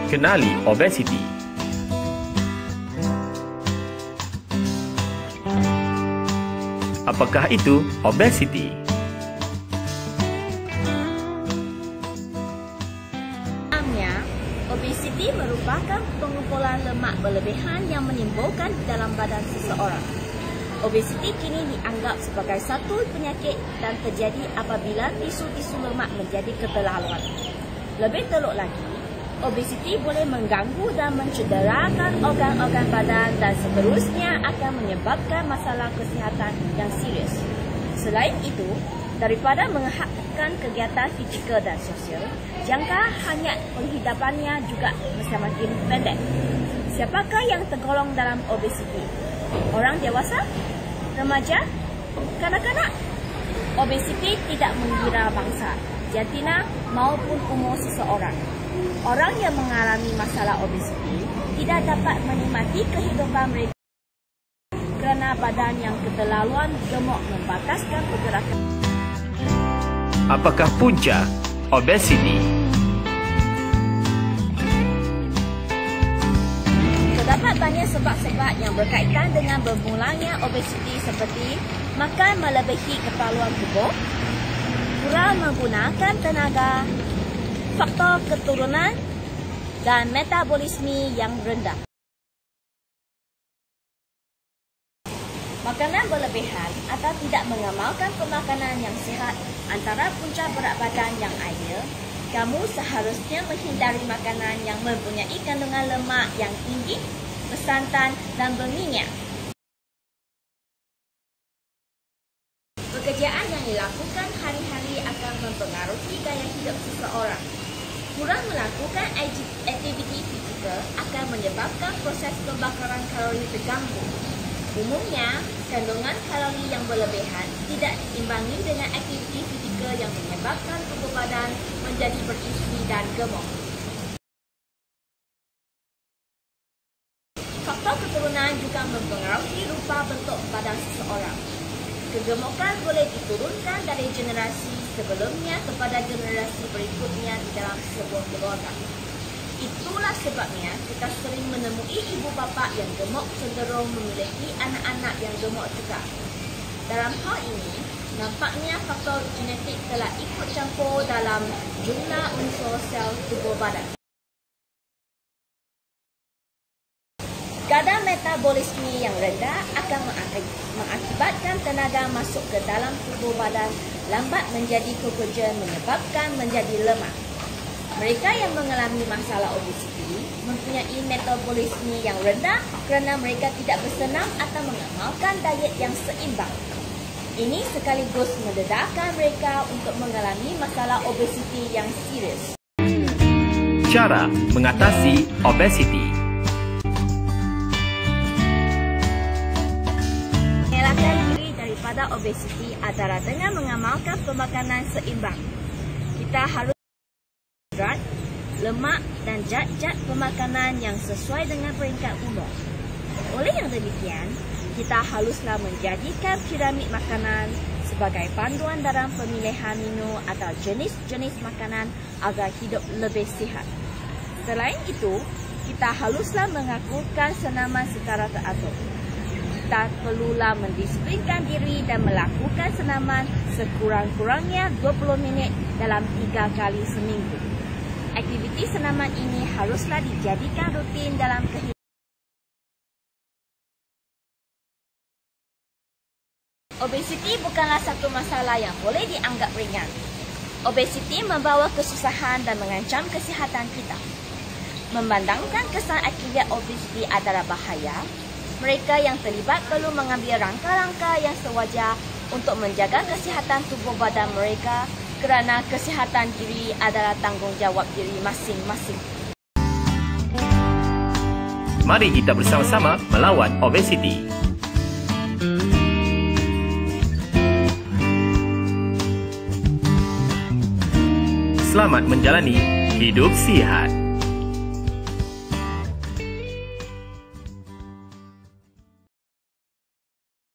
Kenali obesiti. Apakah itu obesiti? Obesiti merupakan pengumpulan lemak berlebihan yang menimbulkan dalam badan seseorang. Obesiti kini dianggap sebagai satu penyakit dan terjadi apabila tisu-tisu lemak menjadi keterlaluan. Lebih teruk lagi, obesiti boleh mengganggu dan mencederakan organ-organ badan dan seterusnya akan menyebabkan masalah kesihatan yang serius. Selain itu, daripada menghadkan kegiatan fizikal dan sosial, jangka hayat penghidupannya juga semakin pendek. Siapakah yang tergolong dalam obesiti? Orang dewasa? Remaja? Kanak-kanak? Obesiti tidak mengira bangsa, jantina maupun umur seseorang. Orang yang mengalami masalah obesiti tidak dapat menikmati kehidupan mereka kerana badan yang keterlaluan gemuk membataskan pergerakan. Apakah punca obesiti? Terdapat banyak sebab-sebab yang berkaitan dengan bermulanya obesiti seperti makan melebihi keperluan tubuh, kurang menggunakan tenaga, faktor keturunan dan metabolisme yang rendah. Makanan berlebihan atau tidak mengamalkan pemakanan yang sihat antara punca berat badan yang ideal. Kamu seharusnya menghindari makanan yang mempunyai kandungan lemak yang tinggi, bersantan dan berminyak. Pekerjaan yang dilakukan hari-hari akan mempengaruhi gaya hidup seseorang. Kurang melakukan aktiviti fizikal akan menyebabkan proses pembakaran kalori terganggu. Umumnya, kandungan kalori yang berlebihan tidak diimbangi dengan aktiviti fizikal yang menyebabkan tubuh badan menjadi berisi dan gemuk. Faktor keturunan juga mempengaruhi rupa bentuk badan seseorang. Kegemukan boleh diturunkan dari generasi sebelumnya kepada generasi berikutnya di dalam sebuah keluarga. Itulah sebabnya kita sering menemui ibu bapa yang gemuk cenderung memiliki anak-anak yang gemuk juga. Dalam hal ini, nampaknya faktor genetik telah ikut campur dalam jumlah unsur sel tubuh badan. Kadar metabolisme yang rendah akan mengakibatkan tenaga masuk ke dalam tubuh badan lambat menjadi kekerja menyebabkan menjadi lemak. Mereka yang mengalami masalah obesiti mempunyai metabolisme yang rendah kerana mereka tidak bersenam atau mengamalkan diet yang seimbang. Ini sekaligus mendedahkan mereka untuk mengalami masalah obesiti yang serius. Cara mengatasi obesiti. Mengelakkan diri daripada obesiti adalah dengan mengamalkan pemakanan seimbang. Kita harus berat, lemak dan zat-zat pemakanan yang sesuai dengan peringkat umur. Oleh yang demikian, kita haruslah menjadikan piramid makanan sebagai panduan dalam pemilihan menu atau jenis-jenis makanan agar hidup lebih sihat. Selain itu, kita haruslah melakukan senaman secara teratur. Kita perlulah mendisiplinkan diri dan melakukan senaman sekurang-kurangnya 20 minit dalam 3 kali seminggu. Aktiviti senaman ini haruslah dijadikan rutin dalam kehidupan. Obesiti bukanlah satu masalah yang boleh dianggap ringan. Obesiti membawa kesusahan dan mengancam kesihatan kita. Memandangkan kesan akibat obesiti adalah bahaya, mereka yang terlibat perlu mengambil langkah-langkah yang sewajar untuk menjaga kesihatan tubuh badan mereka kerana kesihatan diri adalah tanggungjawab diri masing-masing. Mari kita bersama-sama melawan obesiti. Selamat menjalani hidup sihat.